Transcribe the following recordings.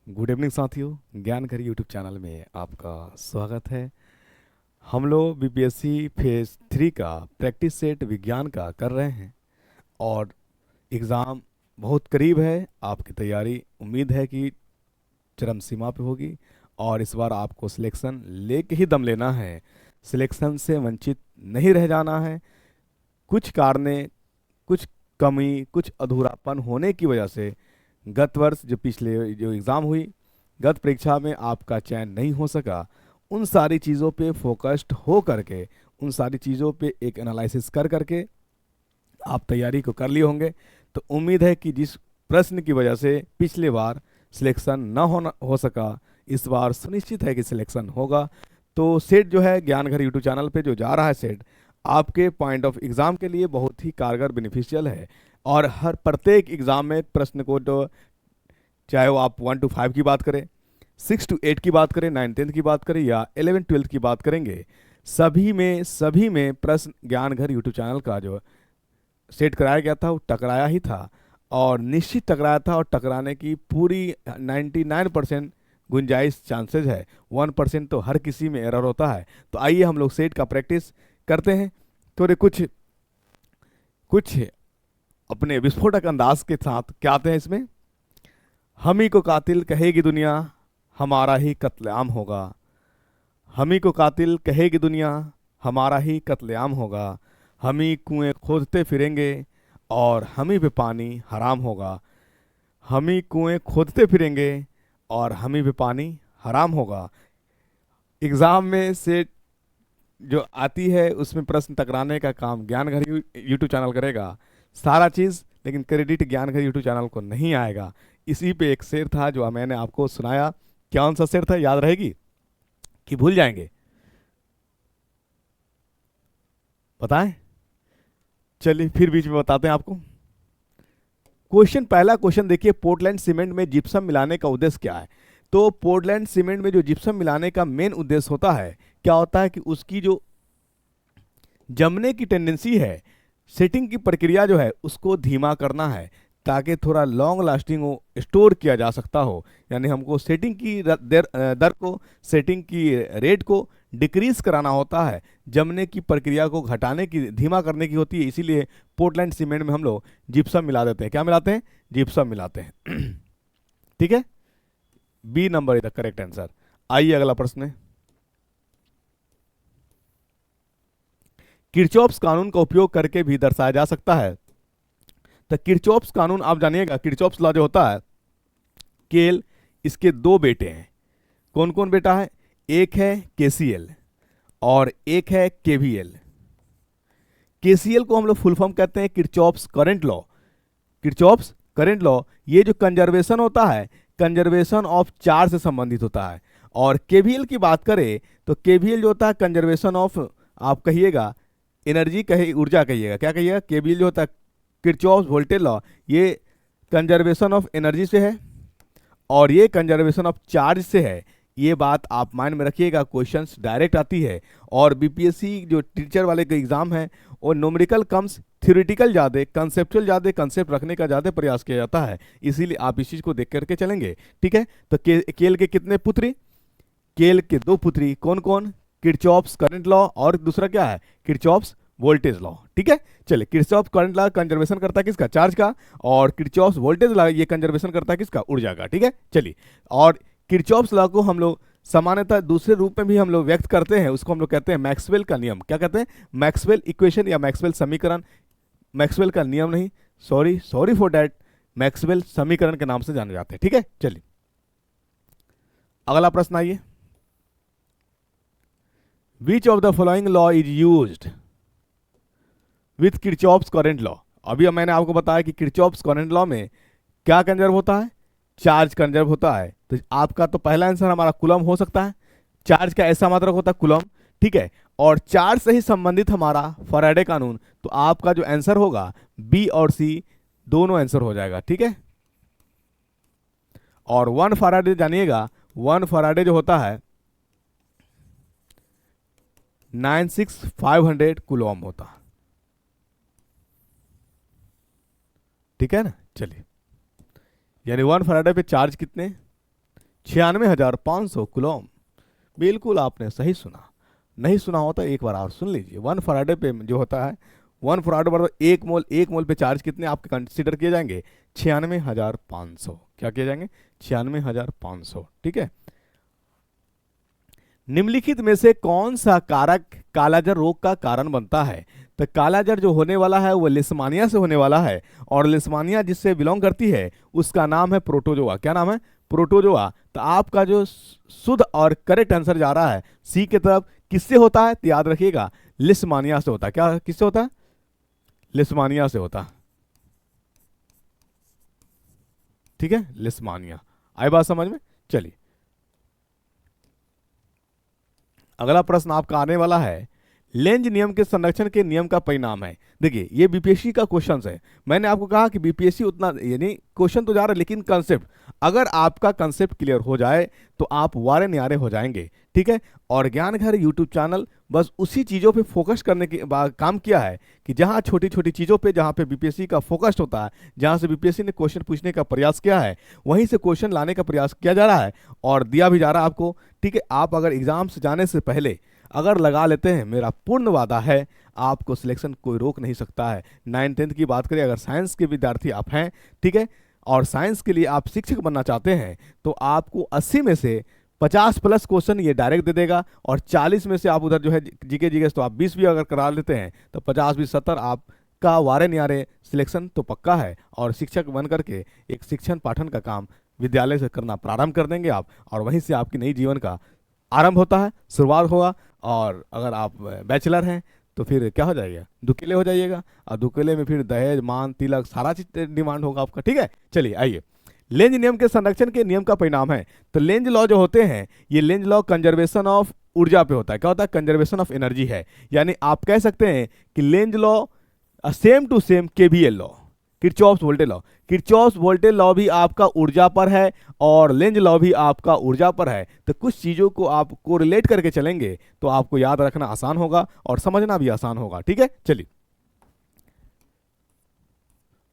Good evening साथियों। ज्ञान घर यूट्यूब चैनल में आपका स्वागत है। हम लोग बीपीएससी फेज 3 का प्रैक्टिस सेट विज्ञान का कर रहे हैं और एग्ज़ाम बहुत करीब है। आपकी तैयारी उम्मीद है कि चरम सीमा पे होगी और इस बार आपको सिलेक्शन लेके ही दम लेना है। सिलेक्शन से वंचित नहीं रह जाना है। कुछ कारणे, कुछ कमी, कुछ अधूरापन होने की वजह से गत वर्ष जो पिछले जो एग्ज़ाम हुई, गत परीक्षा में आपका चयन नहीं हो सका। उन सारी चीज़ों पे फोकस्ड हो करके, उन सारी चीज़ों पे एक एनालिसिस कर करके आप तैयारी को कर लिए होंगे। तो उम्मीद है कि जिस प्रश्न की वजह से पिछले बार सिलेक्शन न होना हो सका, इस बार सुनिश्चित है कि सिलेक्शन होगा। तो सेट जो है ज्ञान घर यूट्यूब चैनल पे जो जा रहा है सेट, आपके पॉइंट ऑफ एग्ज़ाम के लिए बहुत ही कारगर बेनिफिशियल है। और हर प्रत्येक एग्ज़ाम में प्रश्न को तो चाहे वो आप 1 to 5 की बात करें, 6 to 8 की बात करें, 9 10 की बात करें या 11 12 की बात करेंगे, सभी में प्रश्न ज्ञान घर यूट्यूब चैनल का जो सेट कराया गया था वो टकराया ही था और निश्चित टकराया था। और टकराने की पूरी 99% गुंजाइश चांसेस है। 1% तो हर किसी में एरर होता है। तो आइए हम लोग सेट का प्रैक्टिस करते हैं। थोड़े कुछ कुछ अपने विस्फोटक अंदाज के साथ क्या आते हैं इसमें। हम ही को कातिल कहेगी दुनिया, हमारा ही कत्लेआम होगा। हम ही को कातिल कहेगी दुनिया, हमारा ही कत्लेआम होगा। हम ही कुएं खोदते फिरेंगे और हम ही पे पानी हराम होगा। हम ही कुएं खोदते फिरेंगे और हम ही पे पानी हराम होगा। एग्ज़ाम में से जो आती है उसमें प्रश्न टकराने का काम ज्ञान घर यूट्यूब चैनल करेगा सारा चीज़, लेकिन क्रेडिट ज्ञान घर यूट्यूब चैनल को नहीं आएगा। इसी पे एक शेर था जो मैंने आपको सुनाया। कौन सा शेर था, याद रहेगी कि भूल जाएंगे? बताएं, चलिए फिर बीच में बताते हैं आपको। क्वेश्चन, पहला क्वेश्चन देखिए, पोर्टलैंड सीमेंट में जिप्सम मिलाने का उद्देश्य क्या है? तो पोर्टलैंड सीमेंट में जो जिप्सम मिलाने का मेन उद्देश्य होता है, क्या होता है कि उसकी जो जमने की टेंडेंसी है, सेटिंग की प्रक्रिया जो है उसको धीमा करना है ताकि थोड़ा लॉन्ग लास्टिंग हो, स्टोर किया जा सकता हो। यानी हमको सेटिंग की दर को, सेटिंग की रेट को डिक्रीज कराना होता है, जमने की प्रक्रिया को घटाने की, धीमा करने की होती है। इसीलिए पोर्टलैंड सीमेंट में हम लोग जिप्सम मिला देते हैं। क्या मिलाते हैं? जिप्सम मिलाते हैं। ठीक है, B number is the correct answer. आइए अगला प्रश्न है। किरचॉफ्स कानून का उपयोग करके भी दर्शाया जा सकता है। तो किरचॉफ्स कानून आप जानिएगा, किरचॉफ्स लॉ जो होता है, केल, इसके दो बेटे हैं। कौन कौन बेटा है? एक है केसीएल और एक है केवीएल। केसीएल को हम लोग फुल फॉर्म कहते हैं Kirchhoff's current law. Kirchhoff's current law ये जो कंजर्वेशन होता है, कंजर्वेशन ऑफ चार्ज से संबंधित होता है। और केवीएल की बात करें तो केवीएल जो होता है कंजर्वेशन ऑफ, आप कहिएगा एनर्जी, कहे ऊर्जा, कहिएगा क्या कहिएगा। केवीएल जो होता है किरचॉफ्स वोल्टेज लॉ, ये कंजर्वेशन ऑफ एनर्जी से है और ये कंजर्वेशन ऑफ चार्ज से है। ये बात आप माइंड में रखिएगा, क्वेश्चंस डायरेक्ट आती है। और बीपीएससी जो टीचर वाले का एग्जाम है वो न्यूमेरिकल कम्स, थ्योरेटिकल ज़्यादा, कंसेप्चुअल ज़्यादा, कंसेप्ट रखने का ज़्यादा प्रयास किया जाता है। इसीलिए आप इस चीज़ को देख करके चलेंगे। ठीक है, तो केल के कितने पुत्री? केल के दो पुत्री। कौन कौन? किरचॉफ्स करंट लॉ और दूसरा क्या है? Kirchhoff's voltage law. ठीक है, चलिए, किरचॉफ्स करंट लॉ कंजर्वेशन करता है किसका? चार्ज का। और किरचॉफ्स वोल्टेज लॉ ये कंजर्वेशन करता है किसका? ऊर्जा का। ठीक है, चलिए, और किरचॉफ्स लॉ को हम लोग सामान्यतः दूसरे रूप में भी हम लोग व्यक्त करते हैं, उसको हम लोग कहते हैं मैक्सवेल का नियम। क्या कहते हैं? मैक्सवेल इक्वेशन या मैक्सवेल समीकरण। मैक्सवेल का नियम नहीं, sorry sorry for that, Maxwell समीकरण के नाम से जाने जाते हैं। ठीक है, चलिए अगला प्रश्न आइए। Which of the following law is used with Kirchhoff's current law? अभी मैंने आपको बताया कि किरचॉफ्स करंट लॉ में क्या कंजर्व होता है? चार्ज कंजर्व होता है। तो आपका तो पहला आंसर हमारा कूलम हो सकता है। चार्ज का ऐसा मात्रक होता है कूलम। ठीक है, और चार्ज से ही संबंधित हमारा फैराडे कानून। तो आपका जो आंसर होगा बी और सी दोनों आंसर हो जाएगा। ठीक है, और 1 फैराडे जानिएगा, 1 फैराडे जो होता है 96500 कूलम होता है। ठीक है ना, चलिए, यानी 1 फैराडे पे चार्ज कितने? 96,500 कूलॉम। बिल्कुल आपने सही सुना। नहीं सुना होता एक बार और सुन लीजिए। 1 फराडे पे जो होता है, 1 फराडे बराबर 1 मोल पे चार्ज कितने आपके कंसिडर किए जाएंगे? 96,500। क्या किए जाएंगे? 96,500। ठीक है। निम्नलिखित में से कौन सा कारक कालाजार रोग का कारण बनता है? तो कालाजार जो होने वाला है वो लिस्मानिया से होने वाला है, और लिस्मानिया जिससे बिलोंग करती है उसका नाम है प्रोटोजोआ। क्या नाम है? प्रोटोजोआ। तो आपका जो शुद्ध और करेक्ट आंसर जा रहा है सी की तरफ। किससे होता है? तो याद रखिएगा, लिस्मानिया से होता है। क्या किससे होता है? लिस्मानिया से होता है। ठीक है, लिस्मानिया। आई बात समझ में? चलिए, अगला प्रश्न आपका आने वाला है, लेंज नियम के संरक्षण के नियम का परिणाम है। देखिए, ये बीपीएससी का क्वेश्चन है। मैंने आपको कहा कि बीपीएससी उतना यानी क्वेश्चन तो जा रहा है, लेकिन कंसेप्ट, अगर आपका कंसेप्ट क्लियर हो जाए तो आप वारे न्यारे हो जाएंगे। ठीक है। और ज्ञान घर यूट्यूब चैनल बस उसी चीज़ों पे फोकस करने की काम किया है कि जहाँ छोटी छोटी चीज़ों पे, जहाँ पे बीपीएससी का फोकस होता है, जहाँ से बीपीएससी ने क्वेश्चन पूछने का प्रयास किया है, वहीं से क्वेश्चन लाने का प्रयास किया जा रहा है और दिया भी जा रहा है आपको। ठीक है। आप अगर एग्जाम से जाने से पहले अगर लगा लेते हैं, मेरा पूर्ण वादा है आपको सिलेक्शन कोई रोक नहीं सकता है। 9th-10th की बात करें, अगर साइंस के विद्यार्थी आप हैं, ठीक है, और साइंस के लिए आप शिक्षक बनना चाहते हैं, तो आपको 80 में से 50+ क्वेश्चन ये डायरेक्ट दे देगा, और 40 में से आप उधर जो है जीके जीएस तो आप 20 भी अगर करा लेते हैं तो 50-20-70 आपका वारे न्यारे सिलेक्शन तो पक्का है। और शिक्षक बन करके एक शिक्षण पाठन का काम विद्यालय से करना प्रारंभ कर देंगे आप, और वहीं से आपकी नई जीवन का आरंभ होता है, शुरुआत होगा। और अगर आप बैचलर हैं तो फिर क्या हो जाएगा? दुकेले हो जाइएगा, और दुकेले में फिर दहेज, मान, तिलक सारा चीज डिमांड होगा आपका। ठीक है। चलिए आइए, लेंज नियम के संरक्षण के नियम का परिणाम है। तो लेंज लॉ जो होते हैं, ये लेंज लॉ कंजर्वेशन ऑफ ऊर्जा पे होता है। क्या होता है? कंजर्वेशन ऑफ एनर्जी है। यानी आप कह सकते हैं कि Lenz law same to same KVL law, Kirchhoff's voltage law. Kirchhoff's voltage law भी आपका ऊर्जा पर है और लेंज लॉ भी आपका ऊर्जा पर है। तो कुछ चीज़ों को आप कोरिलेट करके चलेंगे तो आपको याद रखना आसान होगा और समझना भी आसान होगा। ठीक है। चलिए,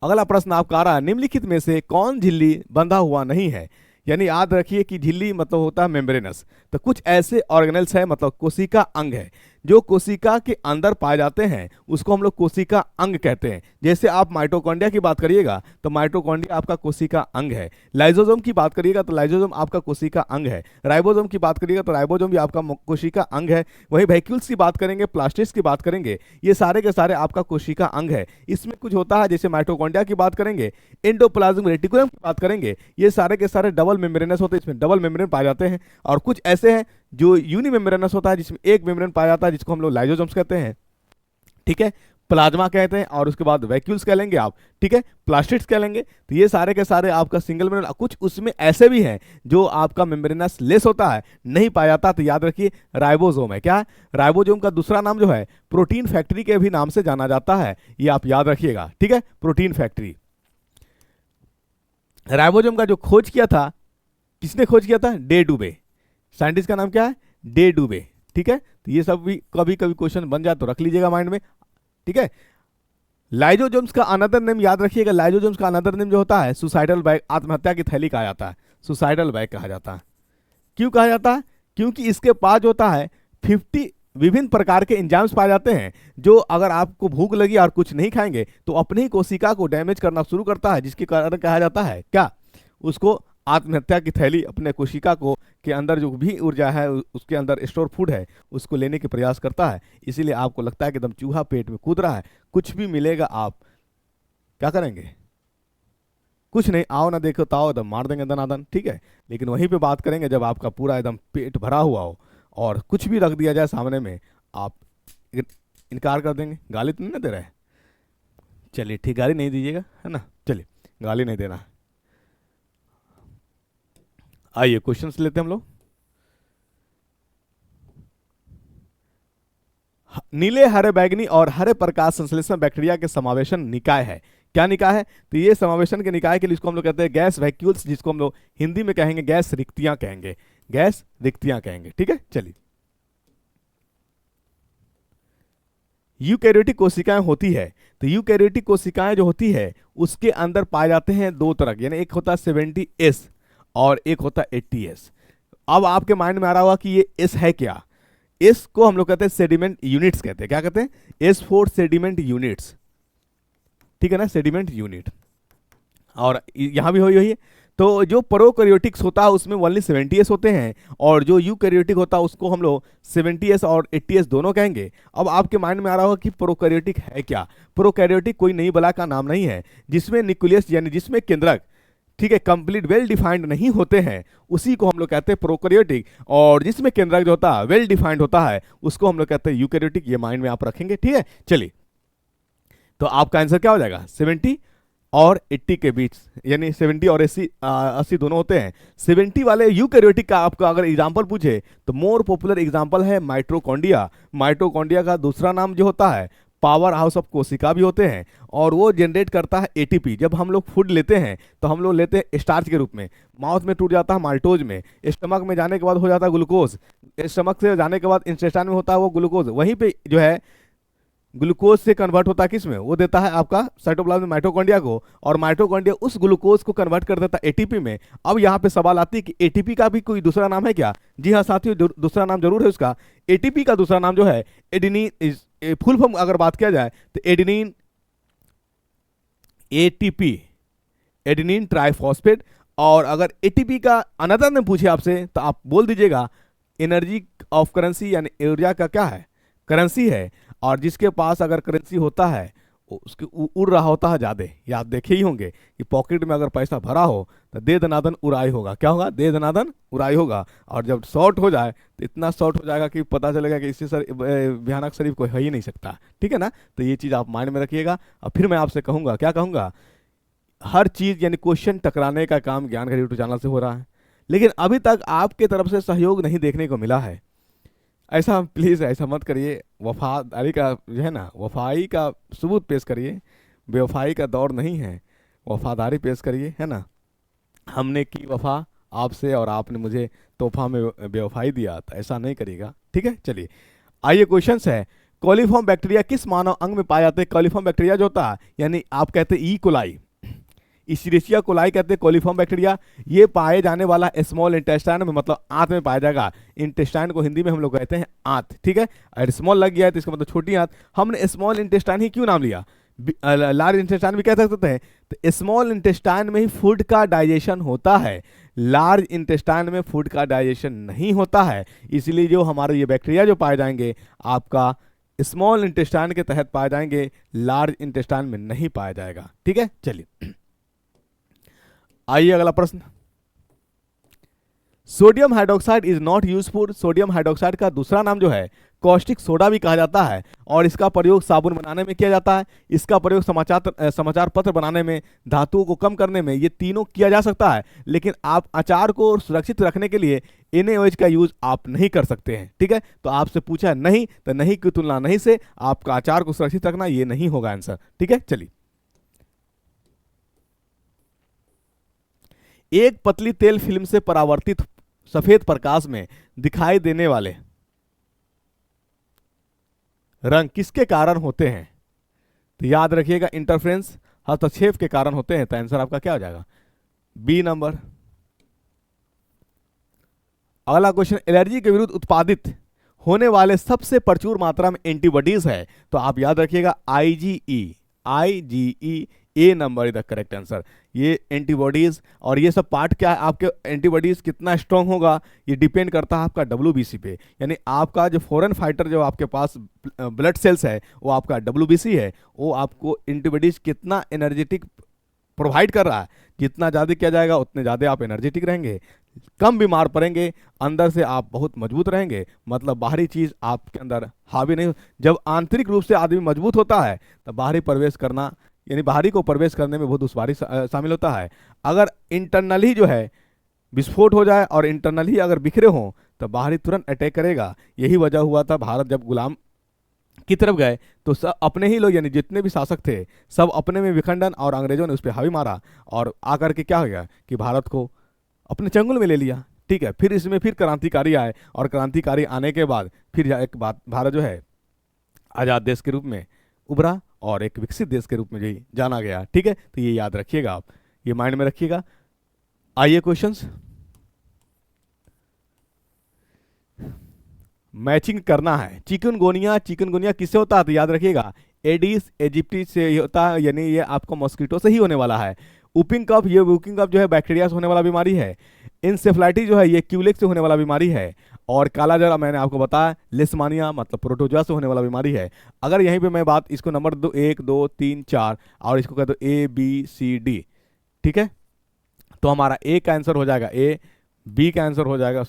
अगला प्रश्न आपका आ रहा है, निम्नलिखित में से कौन झिल्ली बंधा हुआ नहीं है? यानी याद रखिए कि झिल्ली मतलब होता है मेम्ब्रेनस। तो कुछ ऐसे ऑर्गेनेल्स है, मतलब कोशिका अंग है, जो कोशिका के अंदर पाए जाते हैं, उसको हम लोग कोशिका अंग कहते हैं। जैसे आप माइटोकॉन्ड्रिया की बात करिएगा तो माइटोकॉन्ड्रिया आपका कोशिका अंग है। लाइसोसोम की बात करिएगा तो लाइसोसोम आपका कोशिका अंग है। राइबोसोम की बात करिएगा तो राइबोसोम भी आपका कोशिका अंग है। वहीं वैक्यूल्स की बात करेंगे, प्लास्टिड्स की बात करेंगे, ये सारे के सारे आपका कोशिका अंग है। इसमें कुछ होता है, जैसे माइटोकॉन्ड्रिया की बात करेंगे, एंडोप्लाज्मिक रेटिकुलम की बात करेंगे, ये सारे के सारे डबल मेम्ब्रेनस होते हैं, इसमें डबल मेम्ब्रेन पाए जाते हैं। और कुछ ऐसे हैं जो यूनिमेम्ब्रेनस होता है, जिसमें एक मेम्ब्रेन पाया जाता है, जिसको हम लोग लाइसोसोम्स कहते हैं। ठीक है। प्लाज्मा कहते हैं, और उसके बाद वैक्यूल्स कह लेंगे आप। ठीक है। प्लास्टिड्स कह लेंगे। तो ये सारे के सारे आपका सिंगल मेम्ब्रेन। कुछ उसमें ऐसे भी हैं जो आपका मेम्ब्रेनस लेस होता है, नहीं पाया जाता, तो याद रखिए राइबोसोम है। क्या है? राइबोसोम का दूसरा नाम जो है प्रोटीन फैक्ट्री के भी नाम से जाना जाता है, ये आप याद रखिएगा। ठीक है। Protein factory. राइबोसोम का जो खोज किया था, किसने खोज किया था? डे डुबे। साइंटिस्ट का नाम क्या है? डे डुबे। ठीक है। तो ये सब भी कभी कभी क्वेश्चन बन जाए तो रख लीजिएगा माइंड में। ठीक है। लाइसोसोम्स का अनदर नेम याद रखिएगा, लाइसोसोम्स का अनदर नेम जो होता है सुसाइडल बैग, आत्महत्या की थैली कहा जाता है, सुसाइडल बैग कहा जाता है। क्यों कहा जाता है? क्योंकि इसके पास होता है 50 विभिन्न प्रकार के एंजाइम्स पाए जाते हैं, जो अगर आपको भूख लगी और कुछ नहीं खाएंगे तो अपने ही कोशिका को डैमेज करना शुरू करता है, जिसके कारण कहा जाता है क्या? उसको आत्महत्या की थैली। अपने कोशिका को के अंदर जो भी ऊर्जा है, उसके अंदर स्टोर फूड है, उसको लेने के प्रयास करता है। इसीलिए आपको लगता है कि एकदम चूहा पेट में कूद रहा है, कुछ भी मिलेगा आप क्या करेंगे? कुछ नहीं, आओ ना देखो ताओ, एकदम मार देंगे दनादन। ठीक है। लेकिन वहीं पे बात करेंगे जब आपका पूरा एकदम पेट भरा हुआ हो और कुछ भी रख दिया जाए सामने में, आप इनकार कर देंगे। गाली तो नहीं ना दे रहे? चलिए ठीक, गाली नहीं दीजिएगा, है ना? चलिए, गाली नहीं देना। आइए क्वेश्चंस लेते हैं हम लोग। नीले, हरे, बैगनी और हरे प्रकाश संश्लेषण बैक्टीरिया के समावेशन निकाय है। क्या निकाय है? तो ये समावेशन के निकाय के लिए इसको हम लोग कहते हैं गैस वैक्यूल्स, जिसको हम लोग हिंदी में कहेंगे गैस रिक्तियां कहेंगे, गैस रिक्तियां कहेंगे। ठीक है। चलिए, यूकैरियोटिक कोशिकाएं होती है, तो यूकैरियोटिक कोशिकाएं जो होती है उसके अंदर पाए जाते हैं दो तरह के, यानी एक होता है 70S और एक होता है ATS। अब आपके माइंड में आ रहा होगा कि ये एस है क्या। एस को हम लोग कहते हैं सेडिमेंट यूनिट्स कहते हैं। क्या कहते हैं? एस फॉर सेडिमेंट यूनिट्स, ठीक है ना, सेडिमेंट यूनिट। और यहां भी वही है। तो जो प्रोकैरियोटिक्स होता है उसमें ओनली 70s होते हैं, और जो यूकैरियोटिक होता है उसको हम लोग 70s और 80s दोनों कहेंगे। अब आपके माइंड में आ रहा होगा कि प्रोकैरियोटिक है क्या। प्रोकैरियोटिक कोई नई बला का नाम नहीं है। जिसमें न्यूक्लियस यानी जिसमें केंद्रक, ठीक है, कंप्लीट वेल डिफाइंड नहीं होते हैं, उसी को हम लोग कहते हैं प्रोकैरियोटिक। और जिसमें केंद्रक जो होता है वेल डिफाइंड होता है, उसको हम लोग कहते हैं यूकैरियोटिक। ये माइंड में आप रखेंगे, ठीक है। चलिए, तो आपका आंसर क्या हो जाएगा? 70 और 80 के बीच, यानी 70 और 80 दोनों होते हैं। 70 वाले यूकैरियोटिक का आपका अगर एग्जांपल पूछे तो मोर पॉपुलर एग्जांपल है माइटोकॉन्ड्रिया। माइटोकॉन्ड्रिया का दूसरा नाम जो होता है पावर हाउस ऑफ कोशिका भी होते हैं, और वो जनरेट करता है ATP। जब हम लोग फूड लेते हैं तो हम लोग लेते हैं स्टार्च के रूप में, माउथ में टूट जाता है माल्टोज में, स्टमक में जाने के बाद हो जाता है ग्लूकोज, स्टमक से जाने के बाद इंटेस्टाइन में होता है वो ग्लूकोज, वहीं पे जो है ग्लूकोज से कन्वर्ट होता है किस में, वो देता है आपका साइटोप्लाज्म माइटोकॉन्ड्रिया को, और माइटोकॉन्ड्रिया उस ग्लूकोज को कन्वर्ट कर देता है ATP में। अब यहाँ पे सवाल आती है कि ATP का भी कोई दूसरा नाम है क्या? जी हाँ साथियों, दूसरा नाम जरूर है उसका। ATP का दूसरा नाम जो है एडिनिन, फुल फॉर्म अगर बात किया जाए तो एडिनिन ATP, एडिनिन ट्राइफॉस्फेट। और अगर ATP का अनदर ने पूछे आपसे तो आप बोल दीजिएगा एनर्जी ऑफ करेंसी, यानी ऊर्जा का क्या है? करेंसी है। और जिसके पास अगर करेंसी होता है उसके उड़ रहा होता है ज्यादा। या आप देखे ही होंगे कि पॉकेट में अगर पैसा भरा हो तो दे दनादन उड़ाई होगा। क्या होगा? दे दनादन उड़ाई होगा। और जब शॉर्ट हो जाए तो इतना शॉर्ट हो जाएगा कि पता चलेगा कि इससे सर भयानक शरीफ कोई है ही नहीं सकता, ठीक है ना। तो ये चीज़ आप माइंड में रखिएगा। और फिर मैं आपसे कहूँगा, क्या कहूँगा, हर चीज़ यानी क्वेश्चन टकराने का काम ज्ञान घर यूट्यूब चैनल से हो रहा है, लेकिन अभी तक आपके तरफ से सहयोग नहीं देखने को मिला है। ऐसा प्लीज़ ऐसा मत करिए। वफादारी का जो है ना, वफाई का सबूत पेश करिए। बेवफाई का दौर नहीं है, वफादारी पेश करिए, है ना। हमने की वफा आपसे और आपने मुझे तोहफा में बेवफाई दिया, तो ऐसा नहीं करिएगा, ठीक है। चलिए आइए, क्वेश्चन है कॉलीफॉर्म बैक्टीरिया किस मानव अंग में पाए जाते हैं? कॉलीफॉर्म बैक्टीरिया जो होता है, यानी आप कहते हैं ई कोलाई, इसीरिशिया कोलाई कहते हैं कॉलीफॉर्म बैक्टीरिया। ये पाए जाने वाला स्मॉल इंटेस्टाइन में, मतलब आंत में पाया जाएगा। इंटेस्टाइन को हिंदी में हम लोग कहते हैं आंत, ठीक है। और स्मॉल लग गया है तो इसका मतलब छोटी आंत। हमने स्मॉल इंटेस्टाइन ही क्यों नाम लिया? लार्ज इंटेस्टाइन भी कह सकते हैं। तो स्मॉल इंटेस्टाइन में ही फूड का डाइजेशन होता है, लार्ज इंटेस्टाइन में फूड का डाइजेशन नहीं होता है। इसलिए जो हमारे ये बैक्टीरिया जो पाए जाएंगे आपका स्मॉल इंटेस्टाइन के तहत पाए जाएंगे, लार्ज इंटेस्टाइन में नहीं पाया जाएगा, ठीक है। चलिए आइए अगला प्रश्न। Sodium hydroxide is not useful. Sodium hydroxide का दूसरा नाम जो है कॉस्टिक सोडा भी कहा जाता है, और इसका प्रयोग साबुन बनाने में किया जाता है। इसका प्रयोग समाचार पत्र बनाने में, धातुओं को कम करने में, ये तीनों किया जा सकता है। लेकिन आप अचार को सुरक्षित रखने के लिए NaOH का यूज आप नहीं कर सकते हैं, ठीक है। तो आपसे पूछा है नहीं, तो नहीं की तुलना नहीं से आपका अचार को सुरक्षित रखना ये नहीं होगा आंसर, ठीक है। चलिए, एक पतली तेल फिल्म से परावर्तित सफेद प्रकाश में दिखाई देने वाले रंग किसके कारण होते हैं? तो याद रखिएगा इंटरफ्रेंस, हस्तक्षेप के कारण होते हैं। तो आंसर आपका क्या हो जाएगा? B number. अगला क्वेश्चन, एलर्जी के विरुद्ध उत्पादित होने वाले सबसे प्रचुर मात्रा में एंटीबॉडीज है। तो आप याद रखिएगा IgE A number is the correct answer. ये एंटीबॉडीज और ये सब पार्ट क्या है, आपके एंटीबॉडीज कितना स्ट्रांग होगा ये डिपेंड करता है आपका WBC पे। यानी आपका जो फॉरेन फाइटर जो आपके पास ब्लड सेल्स है वो आपका WBC है, वो आपको एंटीबॉडीज कितना एनर्जेटिक प्रोवाइड कर रहा है। जितना ज़्यादा किया जाएगा उतने ज़्यादा आप एनर्जेटिक रहेंगे, कम बीमार पड़ेंगे, अंदर से आप बहुत मजबूत रहेंगे। मतलब बाहरी चीज़ आपके अंदर हावी नहीं। जब आंतरिक रूप से आदमी मजबूत होता है तो बाहरी प्रवेश करना, यानी बाहरी को प्रवेश करने में बहुत दुश्वारी शामिल होता है। अगर इंटरनली जो है विस्फोट हो जाए और इंटरनली अगर बिखरे हों तो बाहरी तुरंत अटैक करेगा। यही वजह हुआ था भारत जब गुलाम की तरफ गए तो सब अपने ही लोग, यानी जितने भी शासक थे सब अपने में विखंडन, और अंग्रेजों ने उस पर हावी मारा और आकर के क्या हो गया कि भारत को अपने चंगुल में ले लिया, ठीक है। फिर इसमें फिर क्रांतिकारी आए, और क्रांतिकारी आने के बाद फिर एक बात भारत जो है आज़ाद देश के रूप में उभरा और एक विकसित देश के रूप में भी जाना गया, ठीक है। तो ये याद रखिएगा आप, ये माइंड में रखिएगा। आइए क्वेश्चंस। मैचिंग करना है। चिकनगुनिया, चिकनगुनिया किससे होता है तो याद रखिएगा एडिस एजिप्टी से ही होता है, यानी ये आपको मॉस्किटो से ही होने वाला है। वुपिंग कफ, ये वुपिंग कफ जो है बैक्टीरिया से होने वाला बीमारी है। इंसेफ्लाइटिस जो है ये क्यूलेक्स से होने वाला बीमारी है। और काला जरा मैंने आपको बताया लिस्मानिया मतलब प्रोटोजोआ से होने वाला बीमारी है। अगर यहीं पे मैं बात इसको नंबर दो 1 2 3 4 और इसको कह दो ABCD, ठीक है, तो हमारा ए का आंसर हो जाएगा ए, बी का आंसर हो जाएगा,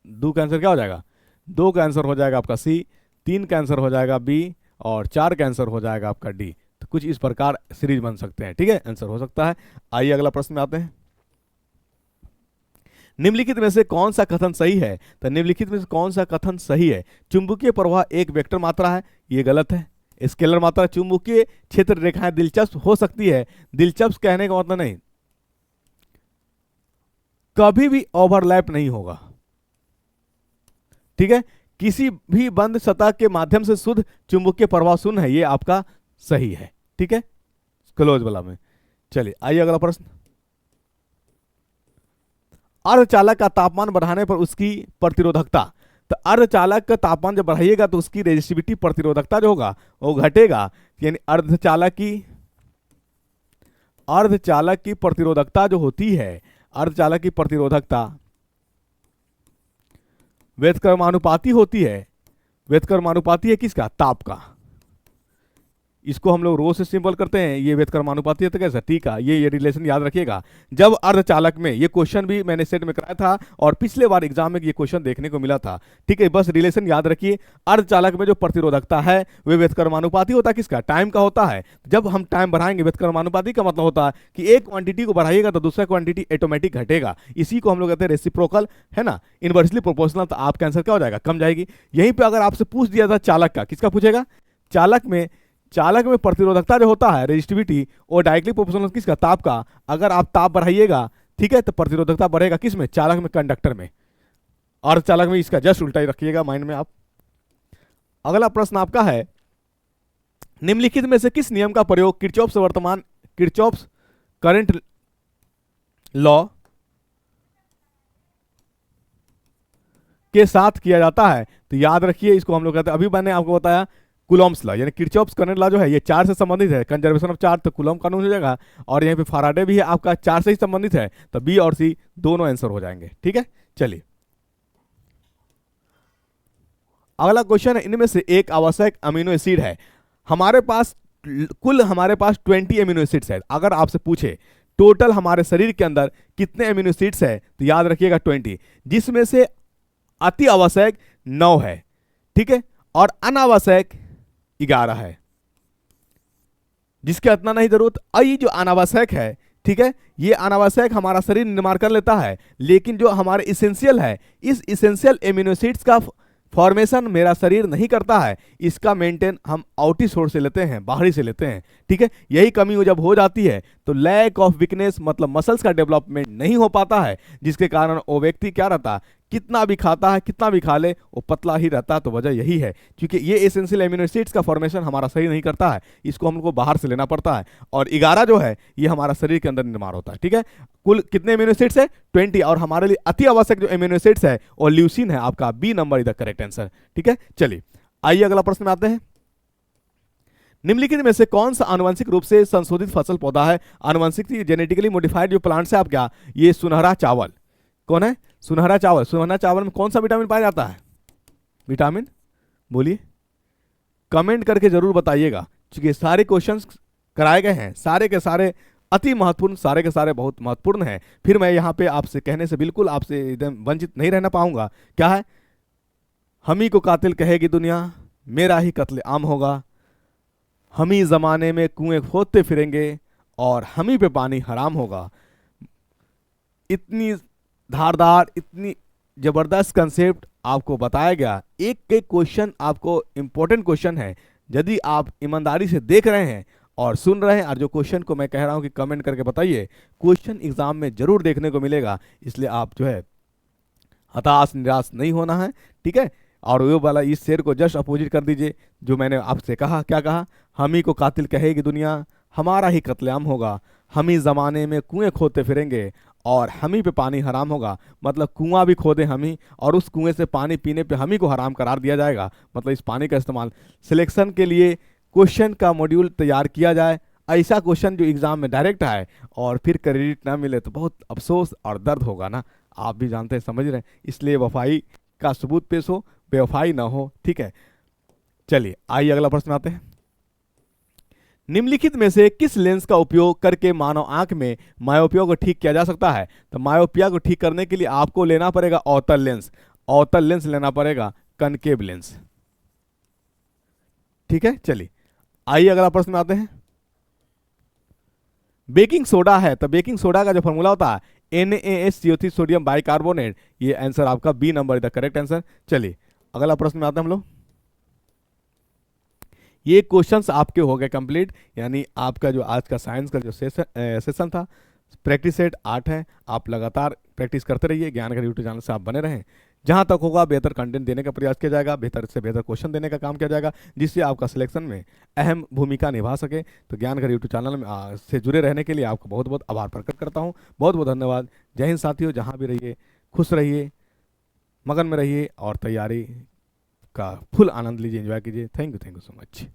दो का आंसर क्या हो जाएगा, 2 का आंसर हो जाएगा आपका सी, 3 का आंसर हो जाएगा बी और 4 का आंसर हो जाएगा आपका डी। तो कुछ इस प्रकार सीरीज बन सकते हैं, ठीक है, आंसर हो सकता है। आइए अगला प्रश्न में आते हैं। निम्नलिखित में से कौन सा कथन सही है, तो निम्नलिखित में से कौन सा कथन सही है। चुंबकीय प्रवाह एक वेक्टर मात्रा है, ये गलत है। स्केलर मात्रा। चुंबकीय क्षेत्र रेखाएं दिलचस्प हो सकती है, दिलचस्प कहने का मतलब नहीं, कभी भी ओवरलैप नहीं होगा, ठीक है। किसी भी बंद सतह के माध्यम से शुद्ध चुंबकीय प्रवाह शून्य है, ये आपका सही है, ठीक है, क्लोज वाला में। चलिए आइए अगला प्रश्न। अर्धचालक का तापमान बढ़ाने पर उसकी प्रतिरोधकता, तो अर्धचालक का तापमान जब बढ़ाइएगा तो उसकी रेजिस्टिविटी प्रतिरोधकता जो होगा वो घटेगा, यानी अर्धचालक की प्रतिरोधकता जो होती है, अर्धचालक की प्रतिरोधकता व्युत्क्रमानुपाती होती है। व्युत्क्रमानुपाती है किसका, ताप का। इसको हम लोग रो से सिंबल करते हैं, ये व्युत्क्रमानुपाती है तो कैसा, ठीक है, ये रिलेशन याद रखिएगा। जब अर्धचालक में, ये क्वेश्चन भी मैंने सेट में कराया था और पिछले बार एग्जाम में ये क्वेश्चन देखने को मिला था, ठीक है, बस रिलेशन याद रखिए। अर्धचालक में जो प्रतिरोधकता है वह व्युत्क्रमानुपाती होता है किसका, टाइम का होता है। जब हम टाइम बढ़ाएंगे, व्युत्क्रमानुपाती का मतलब होता है कि एक क्वांटिटी को बढ़ाइएगा तो दूसरा क्वांटिटी ऑटोमेटिक घटेगा, इसी को हम लोग कहते हैं रेसिप्रोकल, है ना, इनवर्सली प्रोपोर्शनल। तो आपका आंसर क्या हो जाएगा, कम जाएगी। यहीं पर अगर आपसे पूछ दिया था चालक का, किसका पूछेगा, चालक में प्रतिरोधकता जो होता है रेजिस्टिविटी, वो डायरेक्टली प्रोपोर्शनल किसका, ताप का। अगर आप ताप बढ़ाइएगा, ठीक है, तो प्रतिरोधकता बढ़ेगा किस में, चालक में, कंडक्टर में। और चालक में इसका जस्ट उल्टा ही रखिएगा माइंड में आप। अगला प्रश्न आपका है, निम्नलिखित में से किस नियम का प्रयोग किरचॉफ्स करंट लॉ के साथ किया जाता है। तो याद रखिए, इसको हम लोग कहते हैं, अभी मैंने आपको बताया कूलॉम्स लॉ, यानी किरचॉफ्स करंट लॉ जो है ये चार्ज से संबंधित है, कंजर्वेशन ऑफ चार्ज, तो कूलॉम कानून हो जाएगा। और यहाँ पे फैराडे भी है आपका, चार्ज से ही संबंधित है, तो बी और सी दोनों आंसर हो जाएंगे, ठीक है। चलिए अगला क्वेश्चन है, इनमें से एक आवश्यक अमीनो एसिड है। हमारे पास 20 अमीनो एसिड्स है। अगर आपसे पूछे टोटल हमारे शरीर के अंदर कितने अमीनो एसिड्स है, तो याद रखिएगा 20, जिसमें से अति आवश्यक 9 है, ठीक है, और अनावश्यक 11 है, जिसके इतना नहीं जरूरत। ये जो अनावश्यक है, ठीक है, ये अनावश्यक हमारा शरीर निर्माण कर लेता है, लेकिन जो हमारे इसेंशियल है, इस इसेंशियल एमिनो एसिड्स का फॉर्मेशन मेरा शरीर नहीं करता है, इसका मेंटेन हम आउटी सोर्स से लेते हैं, बाहरी से लेते हैं, ठीक है। यही कमी जब हो जाती है तो लैक ऑफ वीकनेस मतलब मसल्स का डेवलपमेंट नहीं हो पाता है, जिसके कारण वो व्यक्ति क्या रहता है, कितना भी खाता है, कितना भी खा ले, वो पतला ही रहता है। तो वजह यही है, क्योंकि ये एसेंशियल एमिनो एसिड्स का फॉर्मेशन हमारा शरीर नहीं करता है, इसको हम लोग को बाहर से लेना पड़ता है। और 11 जो है ये हमारा शरीर के अंदर निर्माण होता है, ठीक है। कुल कितने एमिनो एसिड्स है, 20, और हमारे लिए अति आवश्यक जो एमिनो एसिड्स है वो ल्यूसीन है, आपका B number is the correct answer, ठीक है। चलिए आइए अगला प्रश्न में आते हैं। निम्नलिखित में से कौन सा आनुवंशिक रूप से संशोधित फसल पौधा है। आनुवंशिक जेनेटिकली मॉडिफाइड जो प्लांट्स है आप क्या, ये सुनहरा चावल, कौन है, सुनहरा चावल। सुनहरा चावल में कौन सा विटामिन पाया जाता है, विटामिन, बोलिए, कमेंट करके जरूर बताइएगा, क्योंकि सारे क्वेश्चंस कराए गए हैं, सारे के सारे अति महत्वपूर्ण, सारे के सारे बहुत महत्वपूर्ण हैं। फिर मैं यहाँ पे आपसे कहने से बिल्कुल आपसे एकदम वंचित नहीं रहना पाऊंगा। क्या है, हम ही को कातिल कहेगी दुनिया, मेरा ही कत्ले आम होगा, हम ही जमाने में कुएं खोदते फिरेंगे और हम ही पे पानी हराम होगा। इतनी धारदार, इतनी जबरदस्त कंसेप्ट आपको बताया गया। एक एक क्वेश्चन आपको इंपॉर्टेंट क्वेश्चन है, यदि आप ईमानदारी से देख रहे हैं और सुन रहे हैं, और जो क्वेश्चन को मैं कह रहा हूं कि कमेंट करके बताइए, क्वेश्चन एग्जाम में जरूर देखने को मिलेगा, इसलिए आप जो है हताश निराश नहीं होना है, ठीक है। और वो वाला इस शेर को जस्ट अपोजिट कर दीजिए जो मैंने आपसे कहा, क्या कहा, हम ही को कातिल कहेगी दुनिया, हमारा ही कत्लेआम होगा, हम ही ज़माने में कुएं खोदते फिरेंगे और हम ही पे पानी हराम होगा, मतलब कुआं भी खोदे हम ही और उस कुएं से पानी पीने पे हम ही को हराम करार दिया जाएगा। मतलब इस पानी का इस्तेमाल सिलेक्शन के लिए क्वेश्चन का मॉड्यूल तैयार किया जाए, ऐसा क्वेश्चन जो एग्जाम में डायरेक्ट आए और फिर क्रेडिट ना मिले तो बहुत अफसोस और दर्द होगा ना। आप भी जानते हैं, समझ रहे हैं, इसलिए वफाई का सबूत पेश हो, बेवफाई ना हो, ठीक है। चलिए आइए अगला प्रश्न आते हैं। निम्नलिखित में से किस लेंस का उपयोग करके मानव आंख में मायोपिया को ठीक किया जा सकता है? तो मायोपिया को ठीक करने के लिए आपको लेना पड़ेगा अवतल लेंस, अवतल लेंस लेना पड़ेगा, कनकेव लेंस, ठीक है। चलिए आइए अगला प्रश्न में आते हैं। बेकिंग सोडा है, तो बेकिंग सोडा का जो फॉर्मूला होता है NaSCO3 सोडियम बाइकार्बोनेट, ये आंसर आपका B number is the correct answer. चलिए अगला प्रश्न में आते हैं हम लोग। ये क्वेश्चंस आपके हो गए कंप्लीट, यानी आपका जो आज का साइंस का जो सेशन था, प्रैक्टिस सेट 8 है। आप लगातार प्रैक्टिस करते रहिए, ज्ञान घर यूट्यूब चैनल से आप बने रहें। जहां तक होगा बेहतर कंटेंट देने का प्रयास किया जाएगा, बेहतर से बेहतर क्वेश्चन देने का काम किया जाएगा, जिससे आपका सिलेक्शन में अहम भूमिका निभा सके। तो ज्ञान घर यूट्यूब चैनल में से जुड़े रहने के लिए आपको बहुत बहुत आभार प्रकट करता हूँ। बहुत बहुत धन्यवाद। जय हिंद साथियों, जहाँ भी रहिए खुश रहिए, मगन में रहिए और तैयारी का फुल आनंद लीजिए, एंजॉय कीजिए। Thank you so much.